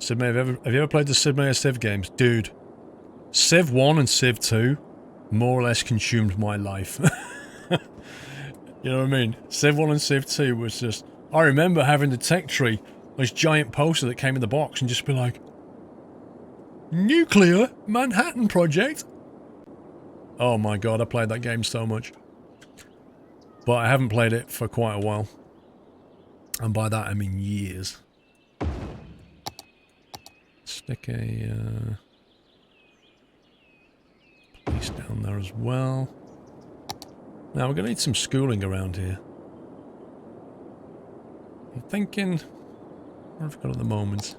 Civ, have you ever played the Civ Mayor Civ games? Dude, Civ 1 and Civ 2 more or less consumed my life. You know what I mean? Civ 1 and Civ 2 was just... I remember having the tech tree, this giant poster that came in the box, and just be like... Nuclear Manhattan Project? Oh my god, I played that game so much. But I haven't played it for quite a while. And by that I mean years. Stick a... police down there as well. Now we're going to need some schooling around here. I'm thinking... what have we got at the moment?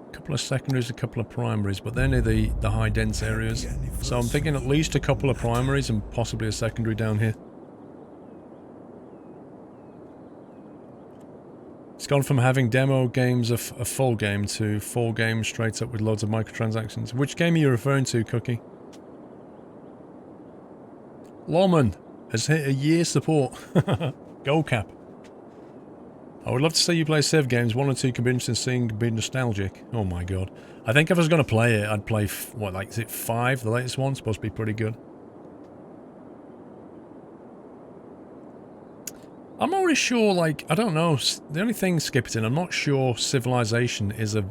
A couple of secondaries, a couple of primaries, but they're near the high dense areas. So I'm thinking at least a couple of primaries and possibly a secondary down here. It's gone from having demo games of a full game to full games straight up with loads of microtransactions. Which game are you referring to, Cookie? Lawman has hit a year support. Go Cap. I would love to see you play Civ games. 1 or 2 could be interesting seeing, be nostalgic. Oh my god. I think if I was going to play it, I'd play, what, like, is it 5? The latest one? Supposed to be pretty good. I'm not really sure, like, I don't know. The only thing, Skipperton, I'm not sure Civilization is a,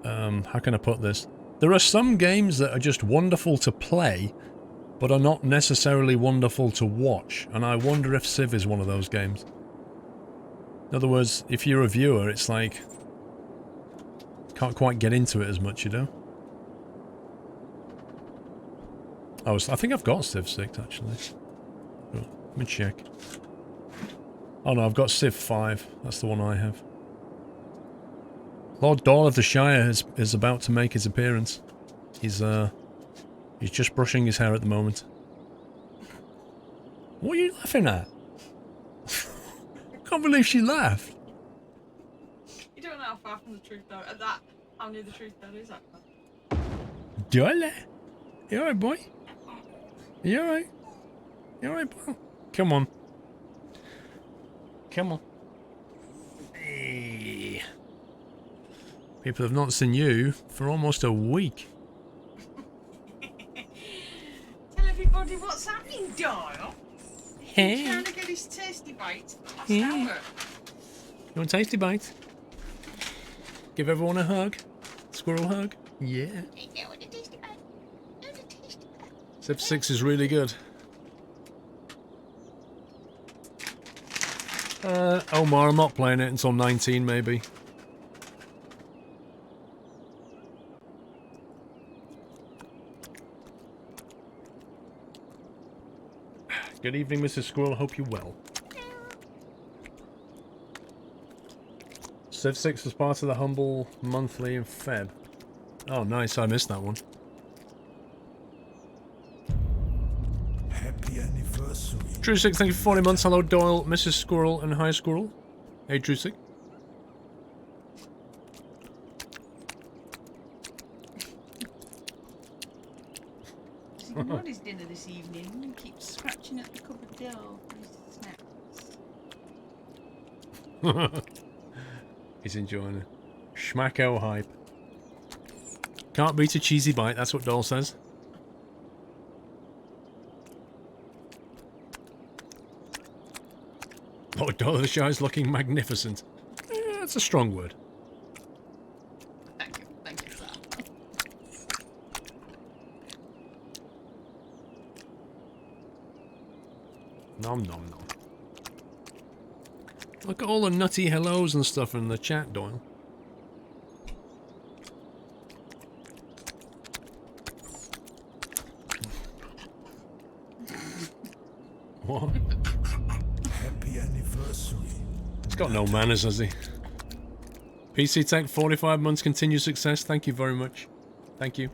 how can I put this? There are some games that are just wonderful to play, but are not necessarily wonderful to watch, and I wonder if Civ is one of those games. In other words, if you're a viewer, it's like... can't quite get into it as much, you know? I think I've got Civ 6, actually. Oh, let me check. Oh no, I've got Civ 5. That's the one I have. Lord Doyle of the Shire is about to make his appearance. He's just brushing his hair at the moment. What are you laughing at? I can't believe she laughed. You don't know how far from the truth though. At that, how near the truth that is actually. Doyle? You alright, boy? You alright? You alright, boy? Come on. Come on. Hey. People have not seen you for almost a week. Tell everybody what's happening, Doyle. Hey. He's trying to get his tasty bite last Hey. hour. You want a tasty bite? Give everyone a hug. Squirrel hug. Yeah. Civ 6 is really good. Omar, I'm not playing it until 19 maybe. Good evening, Mrs. Squirrel. Hope you're well. Civ 6 was part of the Humble Monthly in Feb. Oh, nice. I missed that one. Happy anniversary. Drusik, thank you for 40 months. Hello, Doyle, Mrs. Squirrel, and Hi Squirrel. Hey, Drusik. He had his dinner this evening and keeps scratching at the cupboard door for his snacks. He's enjoying it. Schmacko hype. Can't beat a cheesy bite, that's what Doyle says. Oh, Doyle the Shy's looking magnificent. That's a strong word. Thank you for that. Nom nom nom. Look at all the nutty hellos and stuff in the chat, Doyle. What? Happy anniversary. He's got no manners, has he? PC Tech, 45 months continued success. Thank you very much. Thank you.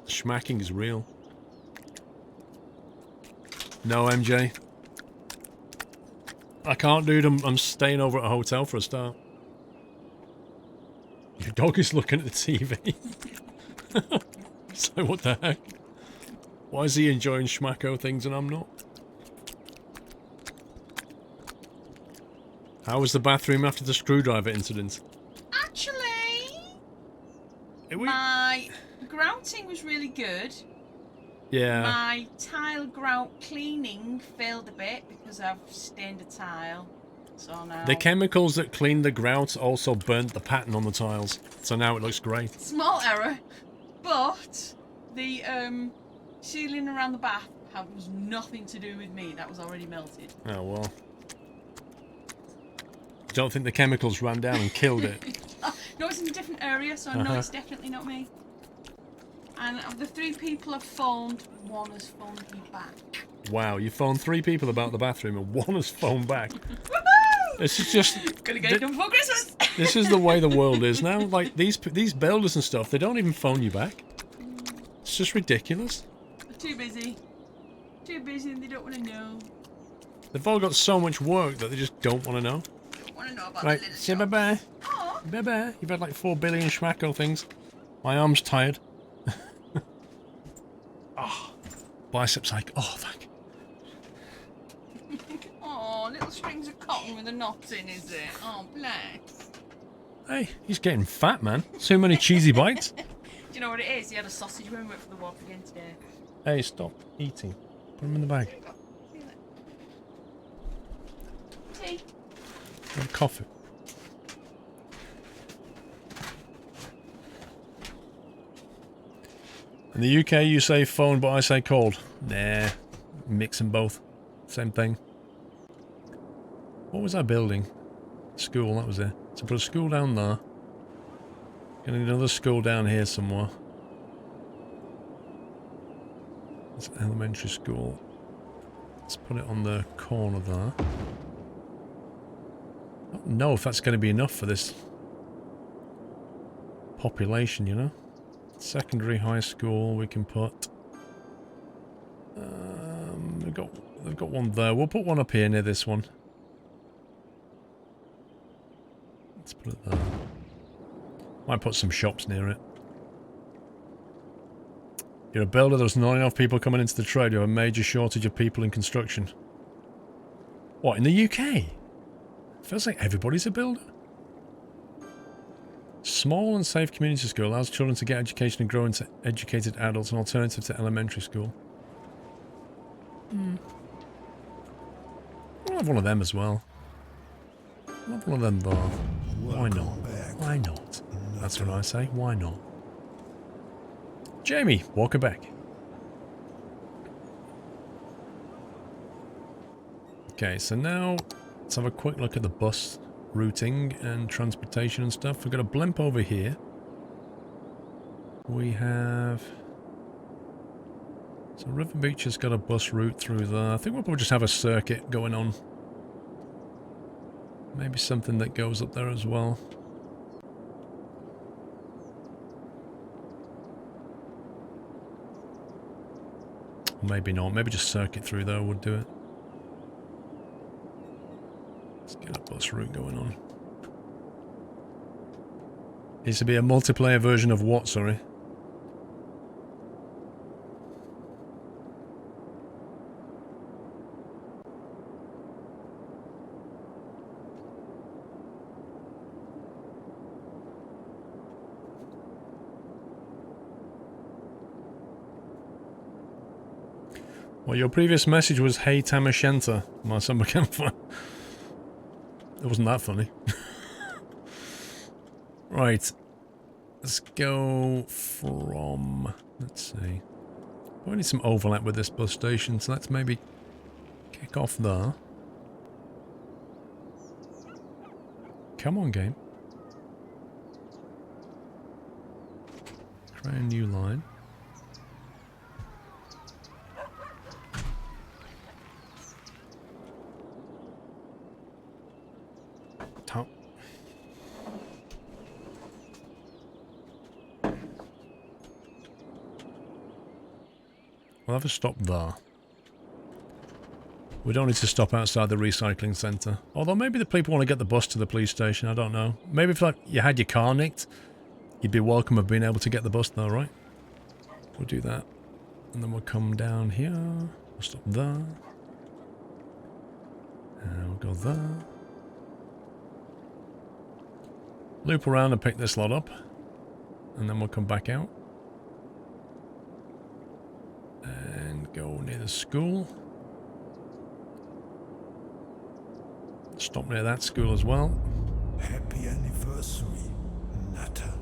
Schmacking is real. No, MJ. I can't, dude. I'm staying over at a hotel for a start. Your dog is looking at the TV. So what the heck? Why is he enjoying schmacko things and I'm not? How was the bathroom after the screwdriver incident? Actually, We- my grouting was really good. Yeah. My tile grout cleaning failed a bit because I've stained a tile. So now... The chemicals that cleaned the grout also burnt the pattern on the tiles. So now it looks great. Small error. But the ceiling around the bath was nothing to do with me. That was already melted. Oh, well. Don't think the chemicals ran down and killed it. No, it's in a different area, so I know it's definitely not me. And of the 3 people I've phoned, 1 has phoned me back. Wow, you phoned 3 people about the bathroom and 1 has phoned back. Woohoo! This is just... Gonna get it done before Christmas! This is the way the world is now. Like, these builders and stuff, they don't even phone you back. It's just ridiculous. Too busy. Too busy and they don't want to know. They've all got so much work that they just don't want to know. Don't want to know about Right, the little say shops. bye-bye. Aw. Bye-bye. You've had like 4 billion schmacko things. My arm's tired. Oh, biceps like, oh, thank you. Aw, little strings of cotton with a knot in, is it? Oh, bless. Hey, he's getting fat, man. So many cheesy bites. Do you know what it is? He had a sausage when we went for the walk again today. Hey, stop eating. Put him in the bag. Tea. Have coffee. In the UK, you say phone, but I say called. Nah, mix them both. Same thing. What was that building? School, that was it. So put a school down there. Gonna need another school down here somewhere. It's elementary school. Let's put it on the corner there. I don't know if that's going to be enough for this population, you know? Secondary high school we can put. They've got one there. We'll put one up here near this one. Let's put it there. Might put some shops near it. You're a builder, there's not enough people coming into the trade. You have a major shortage of people in construction. What, in the UK? Feels like everybody's a builder. Small and safe community school allows children to get education and grow into educated adults, an alternative to elementary school. I'll have one of them as well. I'll have one of them there. Why not? Why not? That's what I say. Why not? Jamie, welcome back. Okay, so now let's have a quick look at the bus routing and transportation and stuff. We've got a blimp over here. We have... So River Beach has got a bus route through there. I think we'll probably just have a circuit going on. Maybe something that goes up there as well. Maybe not. Maybe just circuit through there would do it. Let's get a bus route going on. Needs to be a multiplayer version of what, sorry? Well, your previous message was, "Hey Tamashenta, my summer campfire." It wasn't that funny. Right. Let's go from... Let's see. We need some overlap with this bus station, so let's maybe kick off there. Come on, game. Create a new line. Top. We'll have a stop there. We don't need to stop outside the recycling centre. Although maybe the people want to get the bus to the police station, I don't know. Maybe if like you had your car nicked, you'd be welcome of being able to get the bus there, right? We'll do that. And then we'll come down here. We'll stop there. And we'll go there. Loop around and pick this lot up. And then we'll come back out. And go near the school. Stop near that school as well. Happy anniversary, Nutter.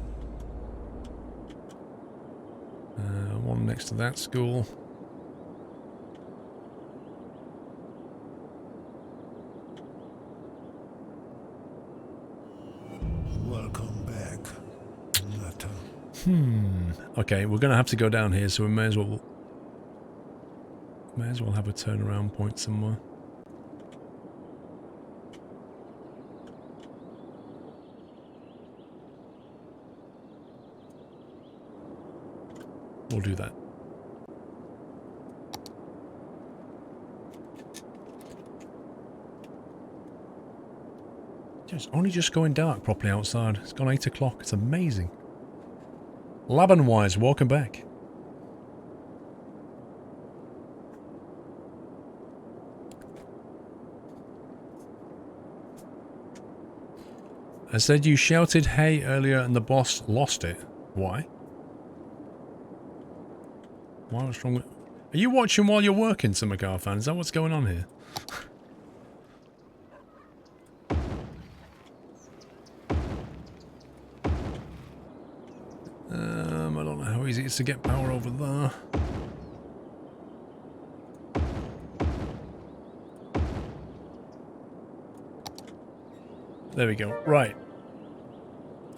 One next to that school. Welcome back, Nutter. Okay, we're going to have to go down here, so we may as well have a turnaround point somewhere. We'll do that. It's only just going dark properly outside. It's gone 8 o'clock. It's amazing. Laban-wise, welcome back. I said you shouted hey earlier and the boss lost it. Why? Why? What's wrong with... Are you watching while you're working, Summercar fan? Is that what's going on here? I don't know how easy it is to get power over there. There we go. Right.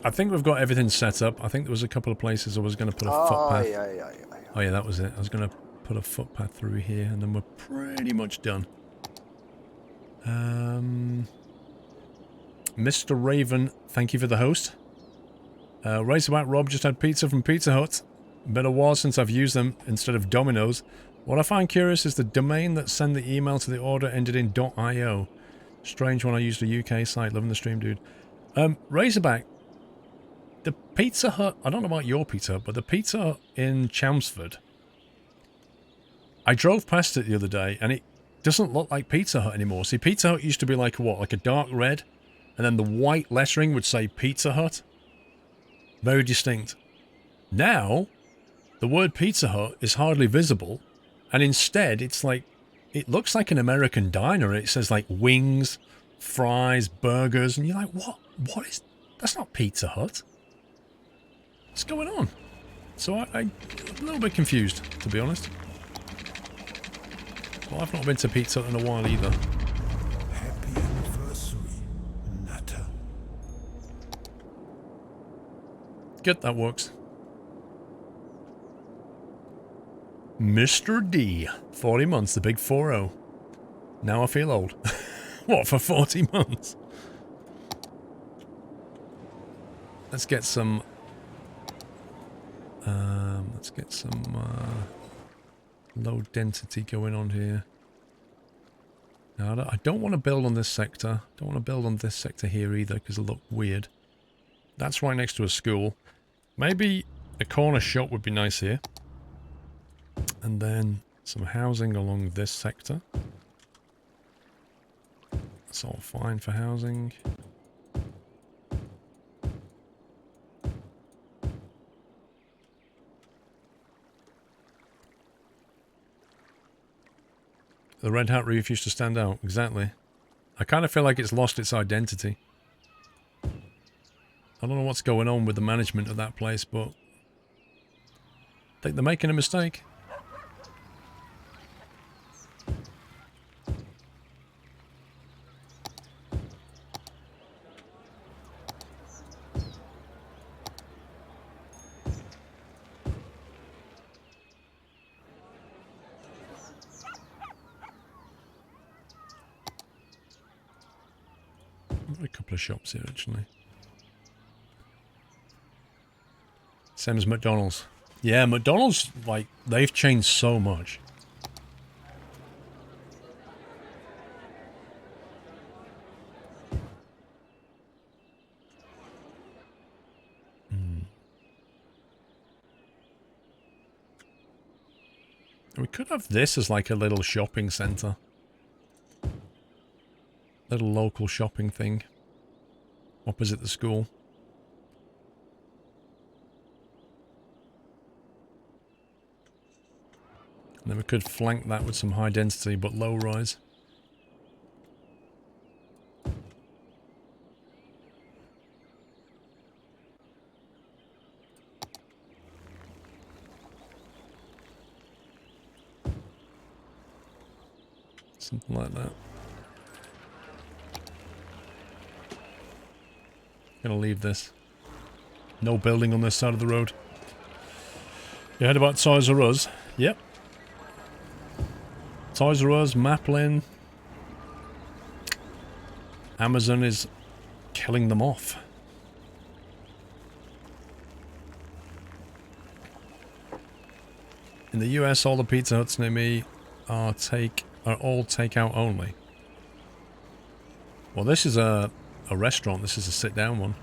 I think we've got everything set up. I think there was a couple of places I was going to put a footpath. Oh yeah, that was it. I was going to put a footpath through here, and then we're pretty much done. Mr. Raven, thank you for the host. Racerback Rob just had pizza from Pizza Hut. Been a while since I've used them instead of Domino's. What I find curious is the domain that sent the email to the order ended in .io. Strange when I used a UK site. Loving the stream, dude. Razorback, the Pizza Hut, I don't know about your Pizza Hut, but the Pizza Hut in Chelmsford, I drove past it the other day, and it doesn't look like Pizza Hut anymore. See, Pizza Hut used to be like what? Like a dark red, and then the white lettering would say Pizza Hut. Very distinct. Now, the word Pizza Hut is hardly visible, and instead it's like, it looks like an American diner. It says like wings, fries, burgers, and you're like, what? What is... That's not Pizza Hut. What's going on? So I'm a little bit confused, to be honest. Well, I've not been to Pizza Hut in a while either. Happy anniversary, Nutter. Good, that works. Mr. D, 40 months, the big 4-0. Now I feel old. What, for 40 months? Let's get some... low density going on here. Now, I don't want to build on this sector. Don't want to build on this sector here either, because it'll look weird. That's right next to a school. Maybe a corner shop would be nice here. And then some housing along this sector. That's all fine for housing. The Red Hat roof used to stand out. Exactly. I kind of feel like it's lost its identity. I don't know what's going on with the management of that place, but I think they're making a mistake. A couple of shops here, actually. Same as McDonald's. Yeah, McDonald's, like, they've changed so much. We could have this as like a little shopping centre. Little local shopping thing. Opposite the school. And then we could flank that with some high density but low rise. Something like that. Gonna leave this. No building on this side of the road. You heard about Toys R Us? Yep. Toys R Us, Maplin. Amazon is killing them off. In the US, all the Pizza Huts near me are all takeout only. Well, this is a restaurant. This is a sit-down one.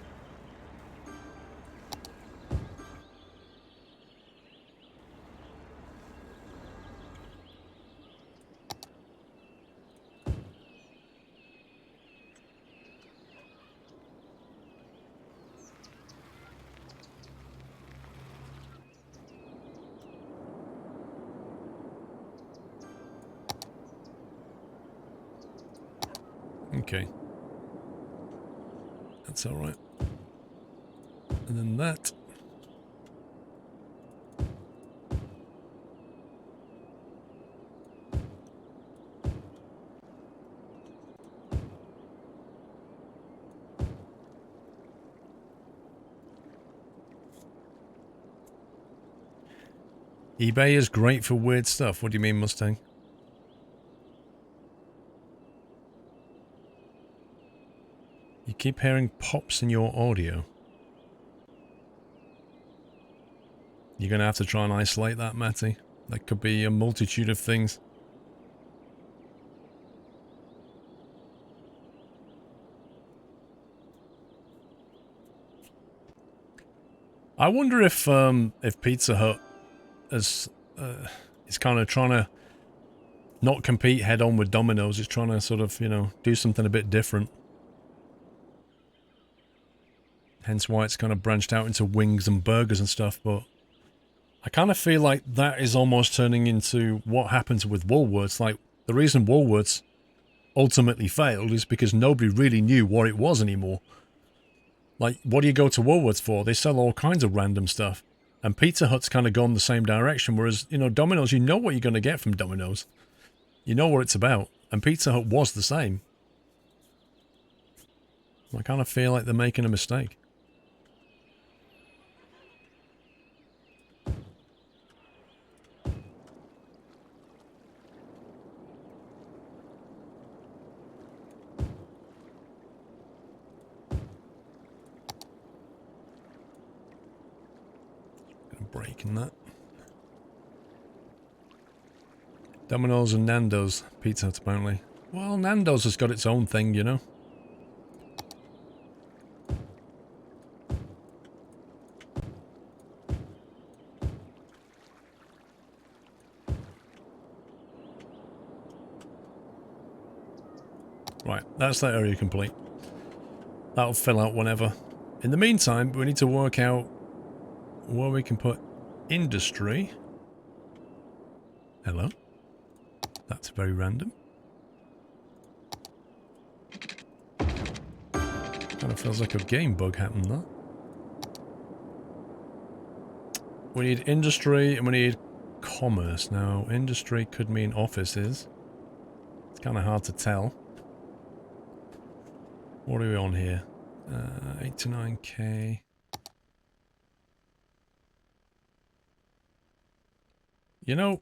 Okay. That's alright. And then that. eBay is great for weird stuff. What do you mean, Mustang? You keep hearing pops in your audio. You're going to have to try and isolate that, Matty. That could be a multitude of things. I wonder if Pizza Hut is kind of trying to not compete head on with Domino's. It's trying to sort of, you know, do something a bit different. Hence why it's kind of branched out into wings and burgers and stuff, but I kind of feel like that is almost turning into what happens with Woolworths. Like, the reason Woolworths ultimately failed is because nobody really knew what it was anymore. Like, what do you go to Woolworths for? They sell all kinds of random stuff. And Pizza Hut's kind of gone the same direction, whereas, you know, Domino's, you know what you're going to get from Domino's. You know what it's about. And Pizza Hut was the same. I kind of feel like they're making a mistake. Breaking that. Domino's and Nando's. Pizza Hut, apparently. Well, Nando's has got its own thing, you know. Right, that's that area complete. That'll fill out whenever. In the meantime, we need to work out where we can put industry. Hello. That's very random. Kind of feels like a game bug happened there. We need industry and we need commerce. Now, industry could mean offices. It's kind of hard to tell. What are we on here? 89k. You know,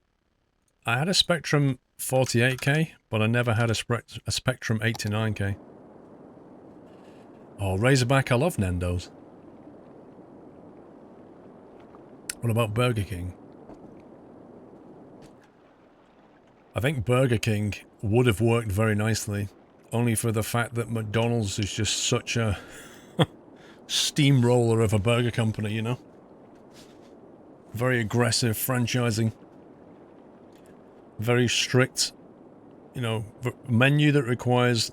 I had a Spectrum 48k, but I never had a Spectrum 89k. Oh, Razorback, I love Nando's. What about Burger King? I think Burger King would have worked very nicely, only for the fact that McDonald's is just such a steamroller of a burger company, you know? Very aggressive franchising. Very strict, you know, menu that requires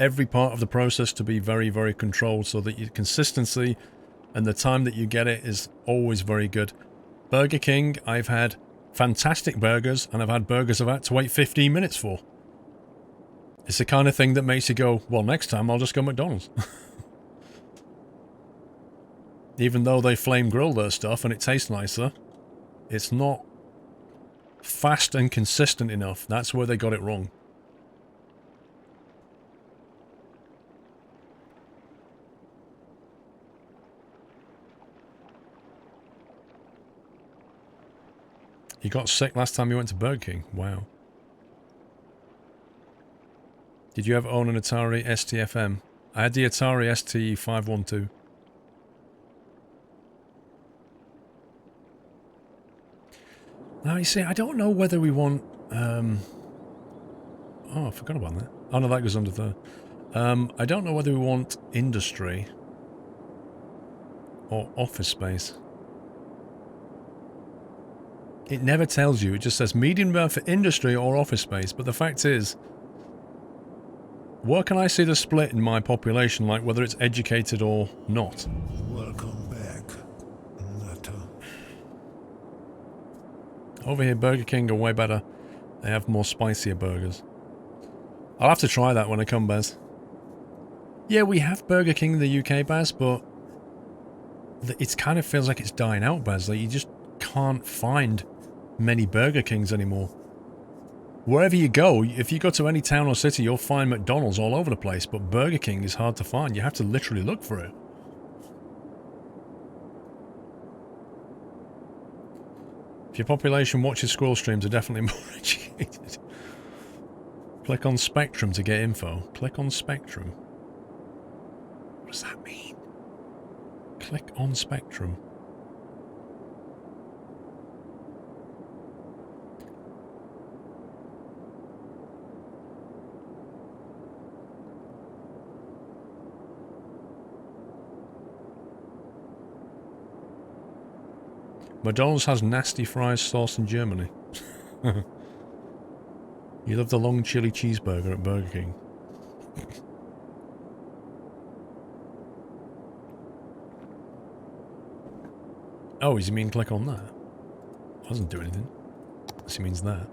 every part of the process to be very, very controlled so that your consistency and the time that you get it is always very good. Burger King, I've had fantastic burgers, and I've had burgers I've had to wait 15 minutes for. It's the kind of thing that makes you go, well, next time I'll just go McDonald's. Even though they flame grill their stuff and it tastes nicer, it's not fast and consistent enough. That's where they got it wrong. You got sick last time you went to Burger King. Wow. Did you ever own an Atari ST-FM? I had the Atari ST-512. Now, you see, I don't know whether we want... Oh, I forgot about that. Oh, no, that goes under there. I don't know whether we want industry or office space. It never tells you. It just says medium for industry or office space. But the fact is, where can I see the split in my population, like whether it's educated or not? Welcome back, Nutter. Over here, Burger King are way better. They have more spicier burgers. I'll have to try that when I come, Baz. Yeah, we have Burger King in the UK, Baz, but it kind of feels like it's dying out, Baz. Like, you just can't find many Burger Kings anymore. Wherever you go, if you go to any town or city, you'll find McDonald's all over the place, but Burger King is hard to find. You have to literally look for it. If your population watches Squirrel streams, are definitely more educated. Click on Spectrum to get info. Click on Spectrum. What does that mean? Click on Spectrum. McDonald's has nasty fries sauce in Germany. You love the long chili cheeseburger at Burger King. Oh, does he mean click on that? Doesn't do anything. Unless he means that.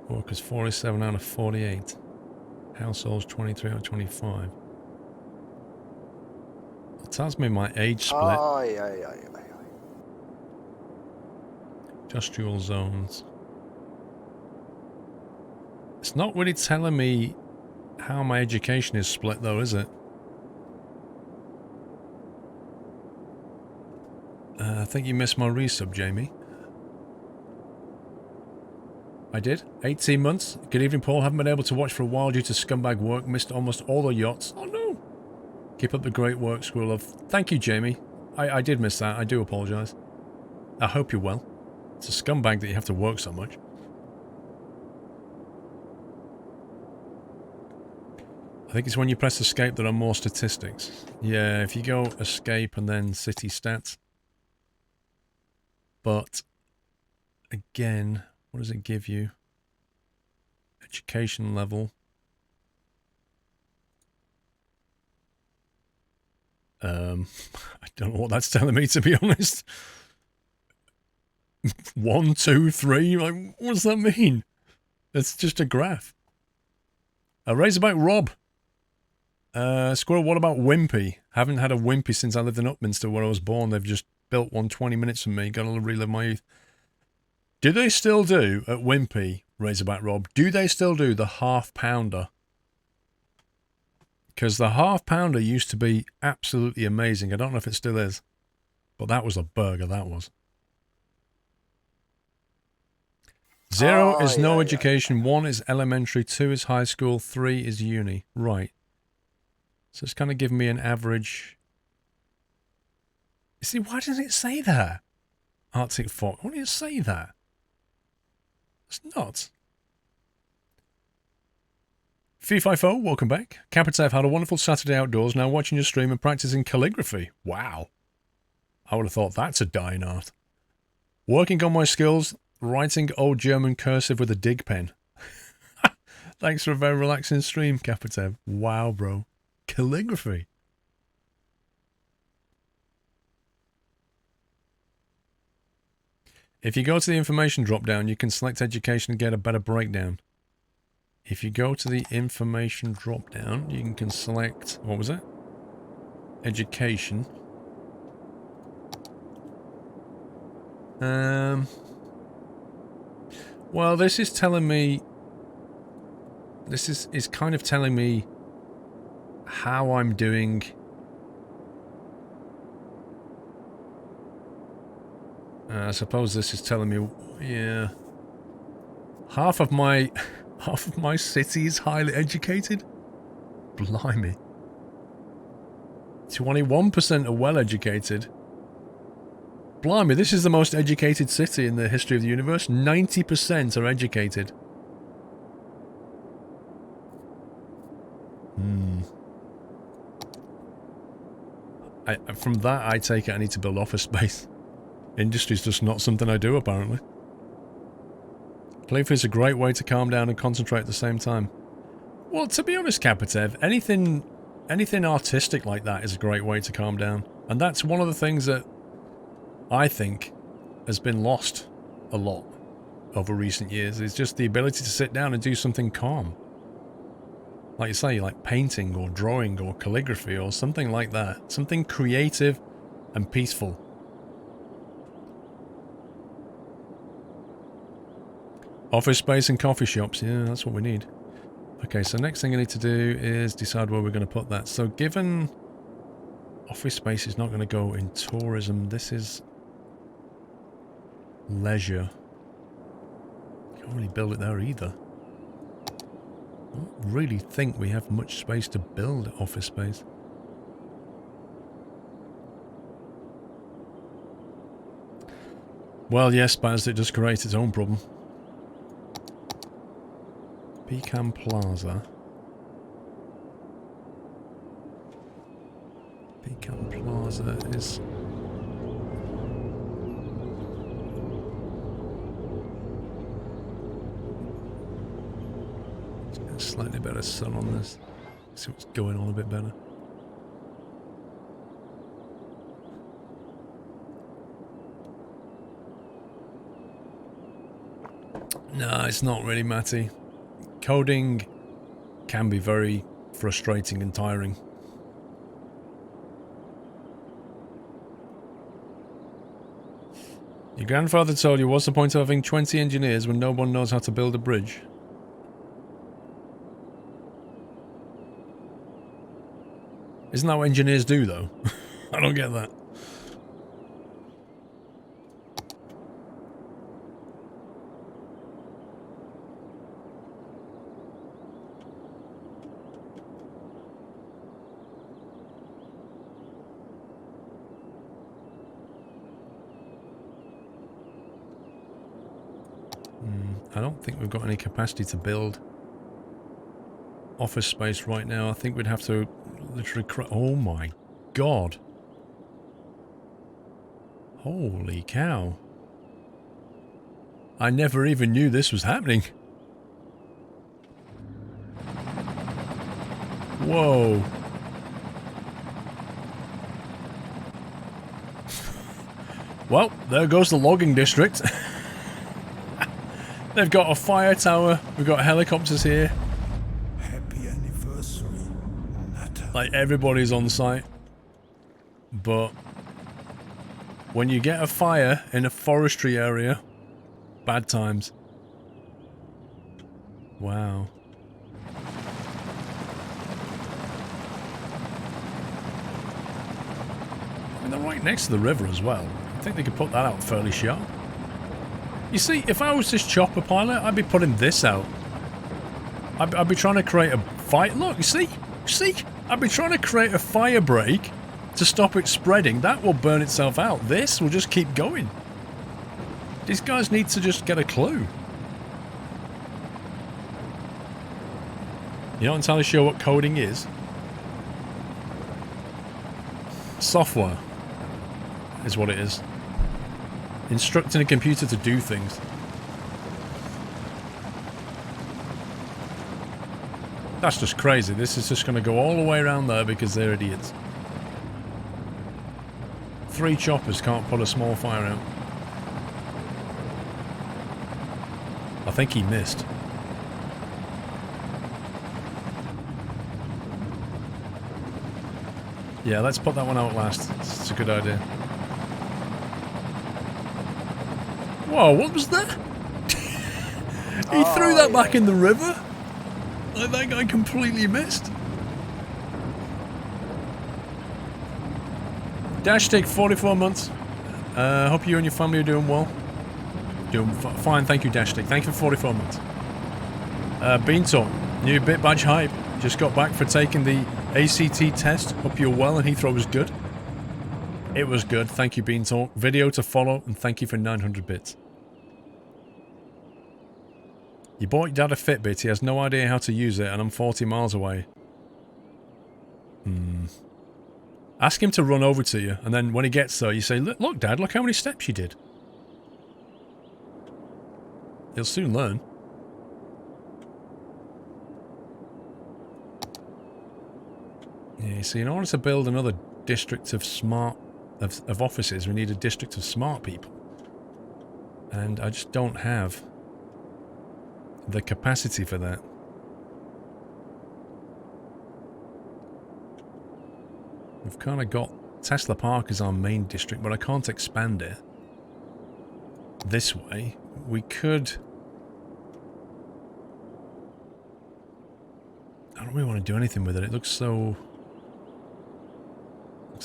Workers 47 out of 48. Households 23 out of 25. It tells me my age split. Aye. Industrial zones. It's not really telling me how my education is split though, is it? I think you missed my resub, Jamie. I did. 18 months. Good evening, Paul. Haven't been able to watch for a while due to scumbag work. Missed almost all the yachts. Oh, no. Keep up the great work, Squirrel Love. Thank you, Jamie. I did miss that. I do apologise. I hope you're well. It's a scumbag that you have to work so much. I think it's when you press escape there are more statistics. Yeah, if you go escape and then city stats. But, again... what does it give you? Education level. I don't know what that's telling me, to be honest. 1, 2, 3. Like, what does that mean? It's just a graph. Razorback Rob. Squirrel, what about Wimpy? Haven't had a Wimpy since I lived in Upminster where I was born. They've just built one 20 minutes from me. Gotta relive my youth. Do they still do, at Wimpy, Razorback Rob, do they still do the half pounder? Because the half pounder used to be absolutely amazing. I don't know if it still is. But that was a burger, that was. 0 is no education, 1 is elementary, 2 is high school, 3 is uni. Right. So it's kind of giving me an average... You see, why doesn't it say that? Arctic Fox, why does it say that? It's not. Fee-Fi-Fo, welcome back. Capitav had a wonderful Saturday outdoors, now watching your stream and practicing calligraphy. Wow. I would have thought that's a dying art. Working on my skills, writing old German cursive with a dig pen. Thanks for a very relaxing stream, Capitav. Wow, bro. Calligraphy. If you go to the information drop down, you can select education and get a better breakdown. If you go to the information drop down, you can select, what was it? Education. Well, this is telling me, this is kind of telling me how I'm doing. I suppose this is telling me, yeah, half of my city is highly educated. Blimey. 21% are well educated. Blimey, this is the most educated city in the history of the universe. 90% are educated. From that, I take it I need to build office space. Industry's just not something I do, apparently. Playthrough is a great way to calm down and concentrate at the same time. Well, to be honest, Kapitev, anything artistic like that is a great way to calm down. And that's one of the things that I think has been lost a lot over recent years. Is just the ability to sit down and do something calm. Like you say, like painting or drawing or calligraphy or something like that. Something creative and peaceful. Office space and coffee shops. Yeah, that's what we need. Okay, so next thing I need to do is decide where we're going to put that. So given office space is not going to go in tourism, this is leisure. Can't really build it there either. I don't really think we have much space to build office space. Well, yes, Baz, it does create its own problem. Pecan Plaza. Pecan Plaza is... Let's get a slightly better sun on this. See what's going on a bit better. No, it's not really, Matty. Coding can be very frustrating and tiring. Your grandfather told you, what's the point of having 20 engineers when no one knows how to build a bridge? Isn't that what engineers do, though? I don't get that. I don't think we've got any capacity to build office space right now. I think we'd have to literally oh my god. Holy cow. I never even knew this was happening. Whoa. Well, there goes the logging district. They've got a fire tower. We've got helicopters here. Happy anniversary, Natalie. Like, everybody's on site. But when you get a fire in a forestry area, bad times. Wow. I mean, they're right next to the river as well. I think they could put that out fairly sharp. You see, if I was this chopper pilot, I'd be putting this out. I'd be trying to create a fire. Look, you see? See? I'd be trying to create a fire break to stop it spreading. That will burn itself out. This will just keep going. These guys need to just get a clue. You're not entirely sure what coding is? Software is what it is. Instructing a computer to do things. That's just crazy. This is just going to go all the way around there because they're idiots. 3 choppers can't put a small fire out. I think he missed. Yeah, let's put that one out last. It's a good idea. Whoa, what was that? He threw that back in the river? Like that guy completely missed. Dashstick, 44 months. Hope you and your family are doing well. Doing fine, thank you, Dashstick. Thank you for 44 months. Beanstalk, new bit badge hype. Just got back for taking the ACT test. Hope you're well and Heathrow was good. It was good, thank you, Beanstalk. Video to follow, and thank you for 900 bits. You bought your dad a Fitbit, he has no idea how to use it, and I'm 40 miles away. Ask him to run over to you, and then when he gets there, you say, look, Dad, look how many steps you did. He'll soon learn. Yeah, you see, in order to build another district of of offices, we need a district of smart people. And I just don't have the capacity for that. We've kind of got Tesla Park as our main district, but I can't expand it this way. We could... I don't really want to do anything with it. It looks so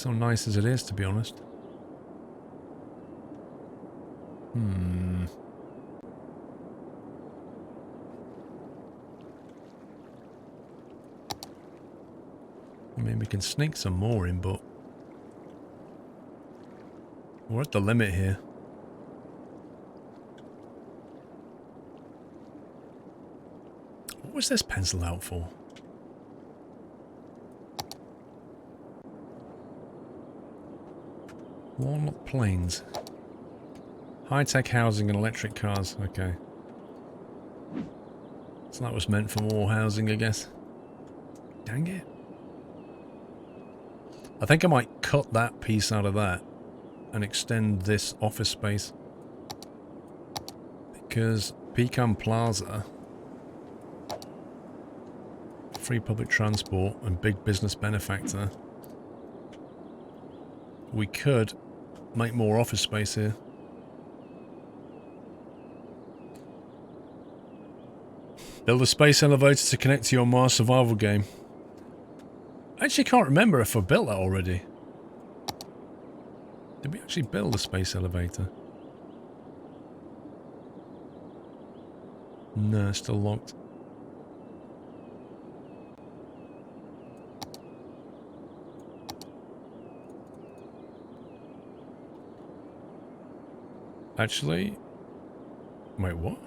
nice as it is, to be honest. I mean, we can sneak some more in, but we're at the limit here. What was this pencil out for? Walnut Plains. High-tech housing and electric cars. Okay. So that was meant for more housing, I guess. Dang it. I think I might cut that piece out of that and extend this office space. Because Pecan Plaza, free public transport and big business benefactor, we could make more office space here. Build a space elevator to connect to your Mars survival game. I actually can't remember if I built that already. Did we actually build a space elevator? No, it's still locked. Actually... Wait, what?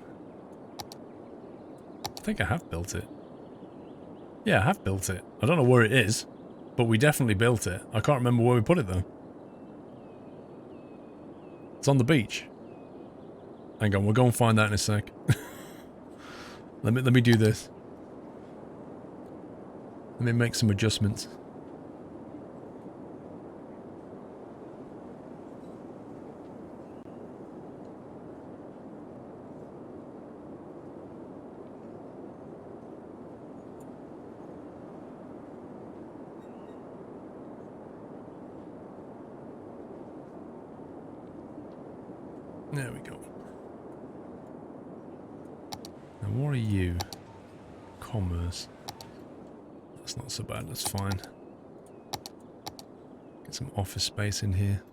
I think I have built it. Yeah, I have built it. I don't know where it is, but we definitely built it. I can't remember where we put it though. It's on the beach. Hang on, we'll go and find that in a sec. Let me do this. Let me make some adjustments. There we go. Now what are you? Commerce. That's not so bad, that's fine. Get some office space in here.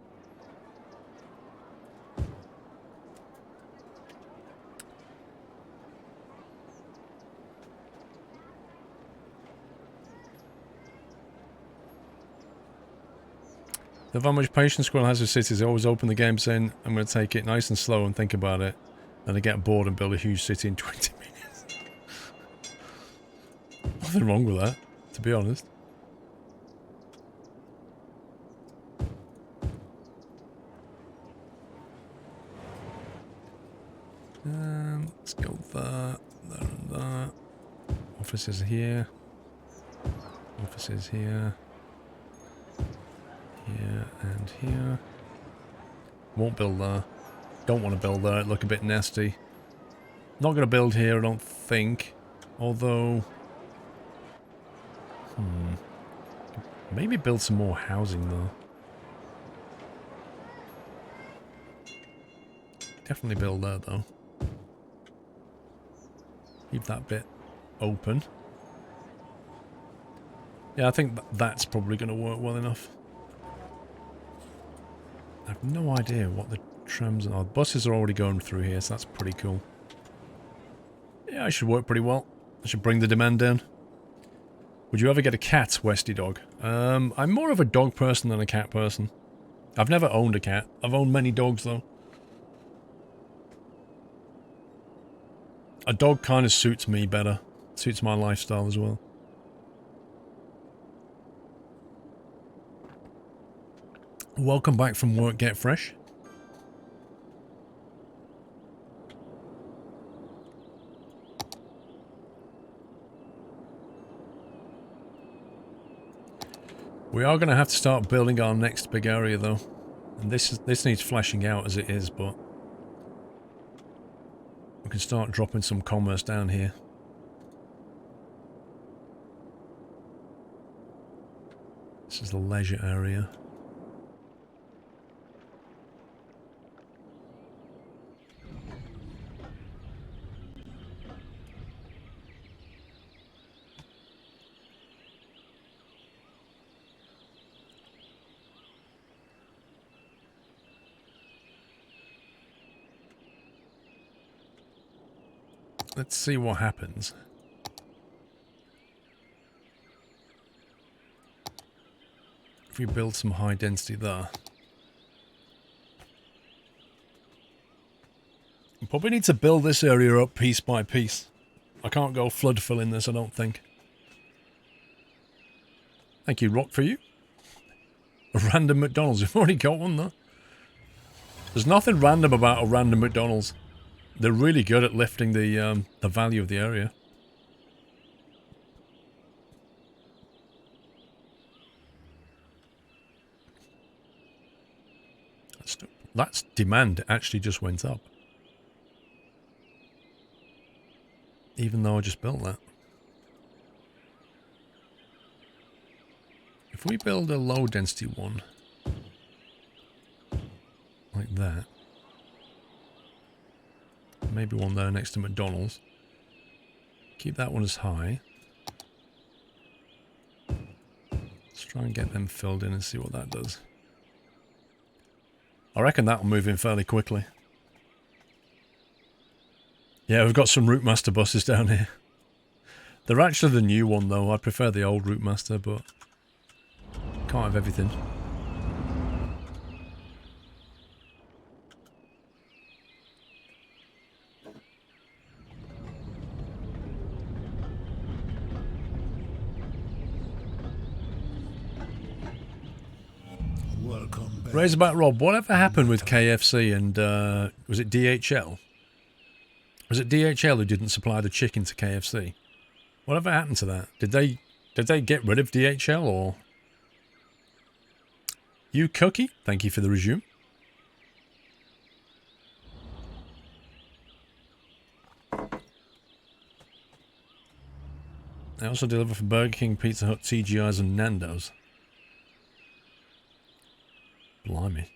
Of how much patience Squirrel has with cities, I always open the game saying I'm going to take it nice and slow and think about it. Then I get bored and build a huge city in 20 minutes. Nothing wrong with that, to be honest. Let's go there, there and there. Offices here. Offices here. Here and here. Won't build there. Don't want to build there, it look a bit nasty. Not going to build here, I don't think. Although... Maybe build some more housing, though. Definitely build there, though. Keep that bit open. Yeah, I think that's probably going to work well enough. I have no idea what the trams are. Buses are already going through here, so that's pretty cool. Yeah, I should work pretty well. I should bring the demand down. Would you ever get a cat, Westy Dog? I'm more of a dog person than a cat person. I've never owned a cat. I've owned many dogs, though. A dog kind of suits me better. Suits my lifestyle as well. Welcome back from work, Get Fresh. We are going to have to start building our next big area, though. And this needs fleshing out as it is, but... we can start dropping some commerce down here. This is the leisure area. Let's see what happens. If we build some high density there. We probably need to build this area up piece by piece. I can't go flood filling this, I don't think. Thank you, Rock, for you. A random McDonald's. We've already got one, though. There's nothing random about a random McDonald's. They're really good at lifting the value of the area. That's demand actually just went up. Even though I just built that. If we build a low density one, like that. Maybe one there next to McDonald's. Keep that one as high. Let's try and get them filled in and see what that does. I reckon that'll move in fairly quickly. Yeah, we've got some Routemaster buses down here. They're actually the new one, though. I prefer the old Routemaster, but can't have everything. Razorback Rob, whatever happened with KFC and, was it DHL? Was it DHL who didn't supply the chicken to KFC? Whatever happened to that? Did they get rid of DHL, or? You Cookie, thank you for the resume. I also deliver for Burger King, Pizza Hut, TGI's and Nando's. Blimey.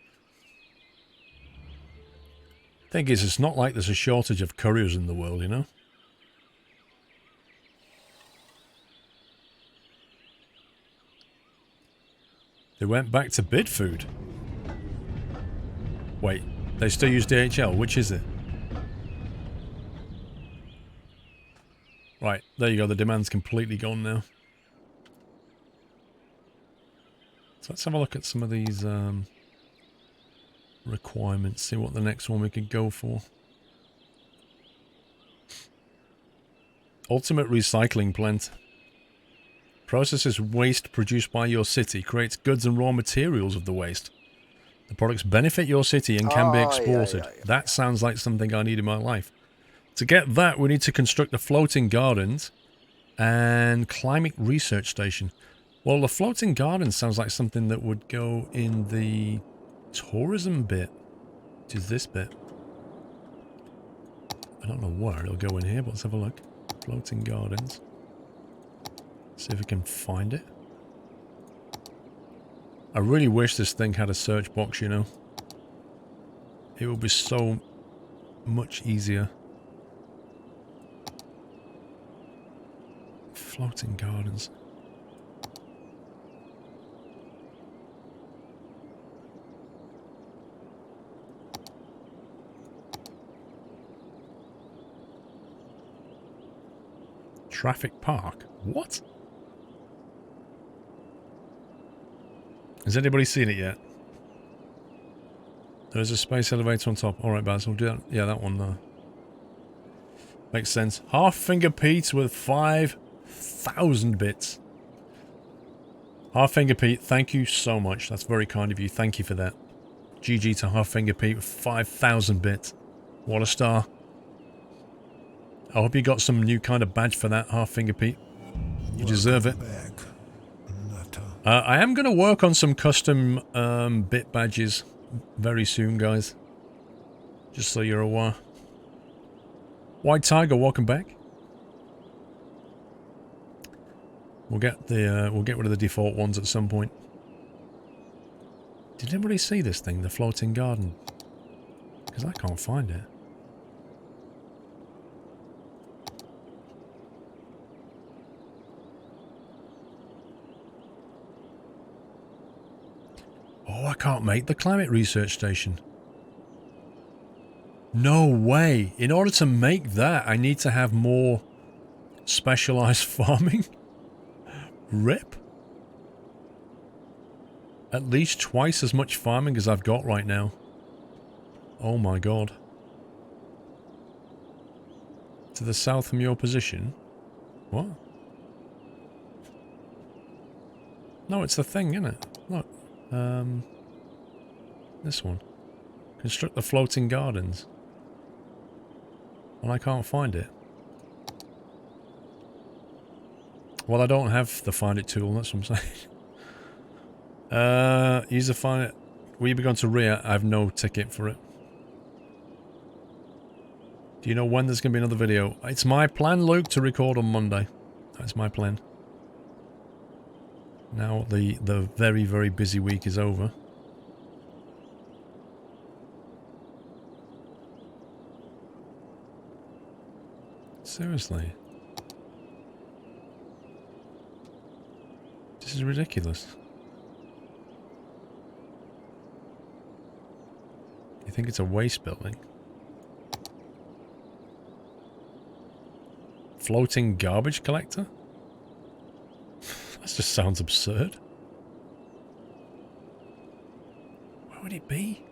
Thing is, it's not like there's a shortage of couriers in the world, you know? They went back to bid food. Wait, they still use DHL? Which is it? Right, there you go. The demand's completely gone now. So let's have a look at some of these requirements. See what the next one we could go for. Ultimate recycling plant. Processes waste produced by your city. Creates goods and raw materials of the waste. The products benefit your city and can be exported. That sounds like something I need in my life. To get that, we need to construct the floating gardens and climate research station. Well, the floating garden sounds like something that would go in the tourism bit, which is this bit. I don't know where it'll go in here, but let's have a look. Floating gardens. See if we can find it. I really wish this thing had a search box, you know. It would be so much easier. Floating gardens. Traffic Park? What? Has anybody seen it yet? There's a space elevator on top. Alright, Baz, we'll do that. Yeah, that one makes sense. Half Finger Pete with 5,000 bits. Half Finger Pete, thank you so much. That's very kind of you. Thank you for that. GG to Half Finger Pete with 5,000 bits. What a star. I hope you got some new kind of badge for that, Half Finger Pete. You deserve it. I am going to work on some custom bit badges very soon, guys. Just so you're aware. White Tiger, welcome back. We'll get rid of the default ones at some point. Did anybody see this thing, the floating garden? Because I can't find it. Oh, I can't make the climate research station. No way. In order to make that, I need to have more specialized farming. RIP. At least twice as much farming as I've got right now. Oh my god. To the south from your position? What? No, it's the thing, isn't it? Look. This one. Construct the floating gardens. And I can't find it. Well, I don't have the find it tool, that's what I'm saying. Use the find it. Will you be going to rear? I have no ticket for it. Do you know when there's going to be another video? It's my plan, Luke, to record on Monday. That's my plan. Now the very, very busy week is over. Seriously. This is ridiculous. You think it's a waste building? Floating garbage collector? That just sounds absurd. Where would it be?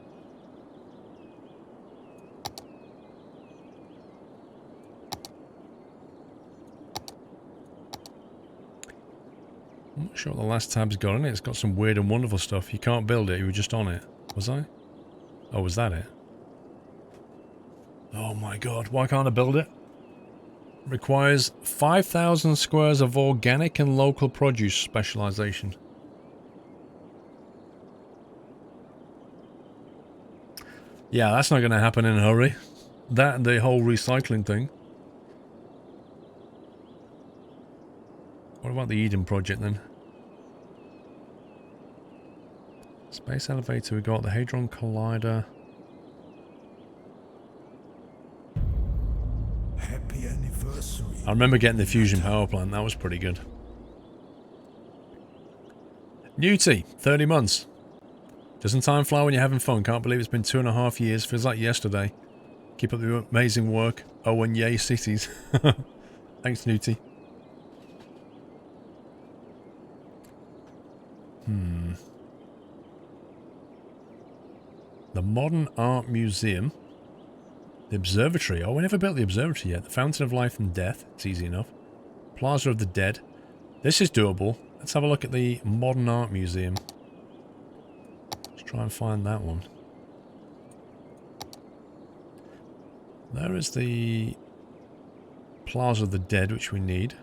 I'm not sure what the last tab's got in it. It's got some weird and wonderful stuff. You can't build it, you were just on it. Was I? Oh, was that it? Oh my god, why can't I build it? Requires 5,000 squares of organic and local produce specialization. Yeah, that's not going to happen in a hurry. That and the whole recycling thing. What about the Eden project then? Space elevator, we got the Hadron Collider. Happy anniversary. I remember getting the fusion power plant, that was pretty good. Newty, 30 months. Doesn't time fly when you're having fun? Can't believe it's been 2.5 years, feels like yesterday. Keep up the amazing work. Oh, and yay cities. Thanks, Newty. The Modern Art Museum. The Observatory. Oh, we never built the observatory yet. The Fountain of Life and Death. It's easy enough. Plaza of the Dead. This is doable. Let's have a look at the Modern Art Museum. Let's try and find that one. There is the Plaza of the Dead, which we need.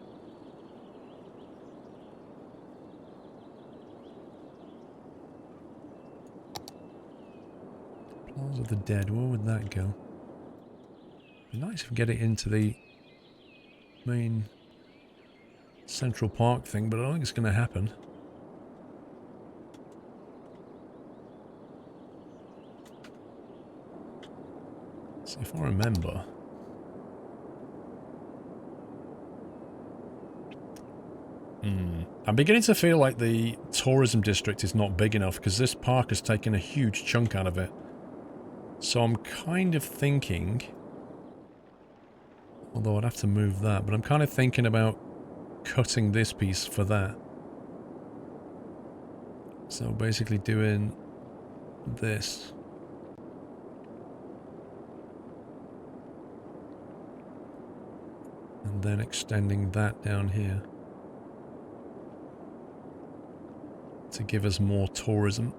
Plaza of the Dead. Where would that go? It'd be nice if we get it into the main Central Park thing, but I don't think it's going to happen. See if I remember. I'm beginning to feel like the tourism district is not big enough because this park has taken a huge chunk out of it. So I'm kind of thinking, although I'd have to move that, but I'm kind of thinking about cutting this piece for that. So basically doing this. And then extending that down here. To give us more tourism.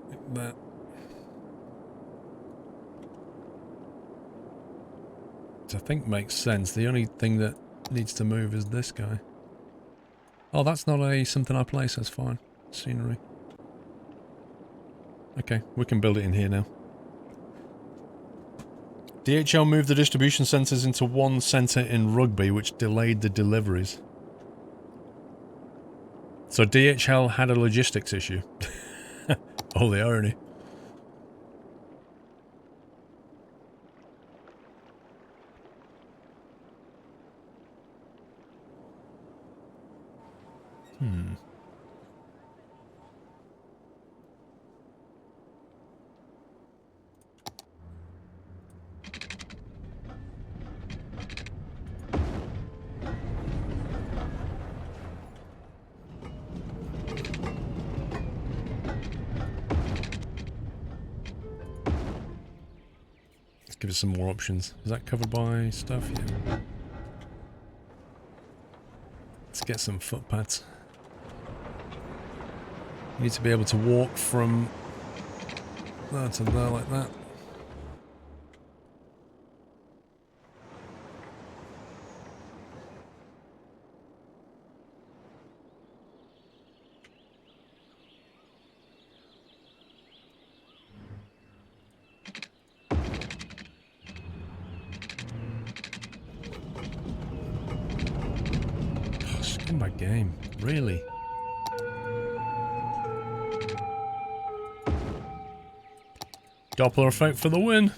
Like that. Which I think makes sense. The only thing that needs to move is this guy. Oh, that's not a something I place, that's fine. Scenery. Okay, we can build it in here now. DHL moved the distribution centres into one centre in Rugby, which delayed the deliveries. So DHL had a logistics issue. Oh, the irony. Give us some more options. Is that covered by stuff? Yeah. Let's get some footpaths. You need to be able to walk from there to there like that. My game, really? Doppler effect for the win.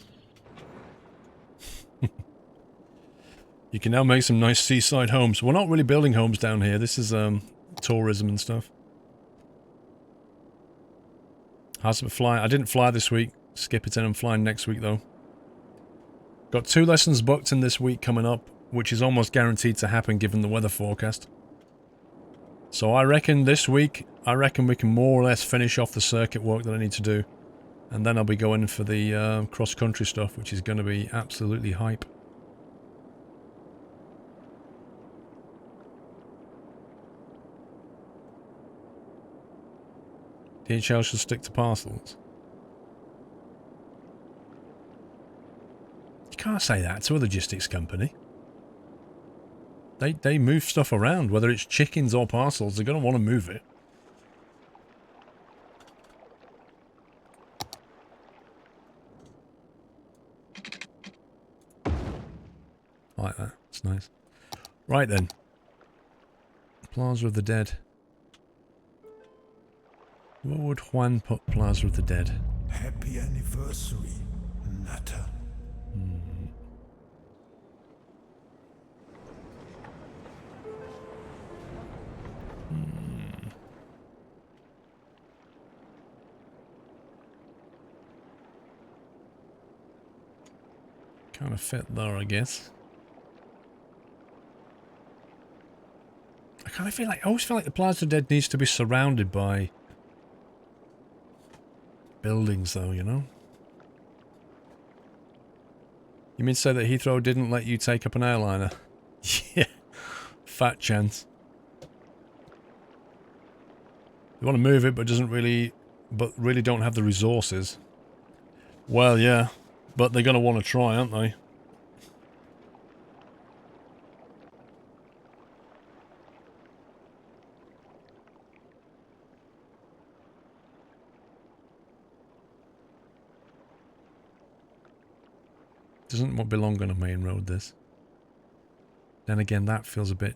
You can now make some nice seaside homes. We're not really building homes down here. This is tourism and stuff. How's it fly? I didn't fly this week. Skip it in. I'm flying next week though. Got 2 lessons booked in this week coming up, which is almost guaranteed to happen given the weather forecast. So I reckon this week, we can more or less finish off the circuit work that I need to do. And then I'll be going for the cross-country stuff, which is going to be absolutely hype. DHL should stick to parcels. You can't say that to a logistics company. They move stuff around, whether it's chickens or parcels, they're going to want to move it. I like that, it's nice. Right then. Plaza of the Dead. Where would Juan put Plaza of the Dead? Happy anniversary, Nutter. Kind of fit there, I guess. I always feel like the Plaza of the Dead needs to be surrounded by buildings, though, you know? You mean to say that Heathrow didn't let you take up an airliner? Yeah, fat chance. They want to move it, but really don't have the resources. Well, yeah, but they're going to want to try, aren't they? Doesn't belong on a main road, this. Then again, that feels a bit...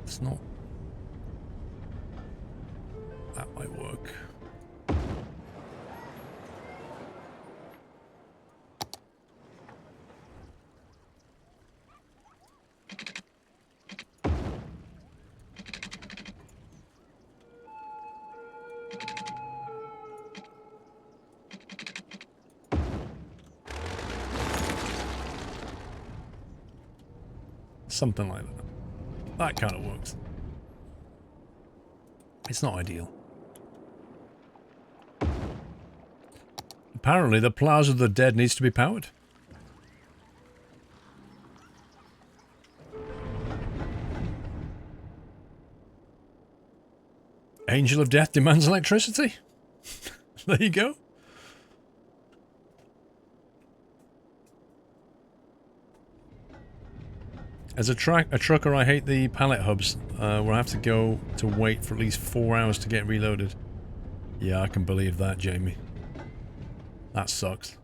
It's not... That might work. Something like that. That kind of works. It's not ideal. Apparently, the Plaza of the Dead needs to be powered. Angel of Death demands electricity. There you go. As a trucker, I hate the pallet hubs, where I have to go to wait for at least 4 hours to get reloaded. Yeah, I can believe that, Jamie. That sucks.